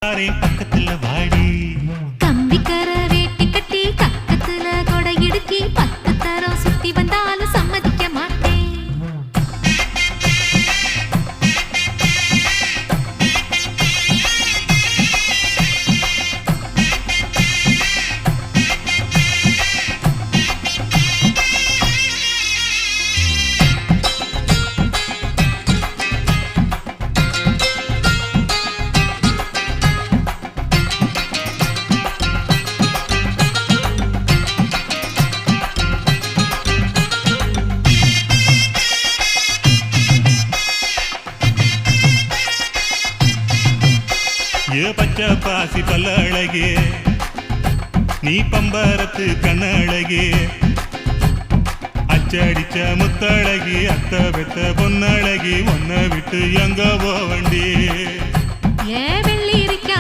பக்கத்துல வாடி கம்பிக்கர வேட்டி கட்டி கக்கத்துல கொடை இடுக்கி 10 தரம் சுத்தி வந்தாலும் சம்மதிக்க மாட்டேன். ஏ பச்சை பாசி பல்ல அழகே நீ பம்பரத்து கண்ணழகே அச்சடிச்ச முத்தழகி அத்த பெத்த பொன்னழகி ஒன்ன விட்டு எங்க போவண்டி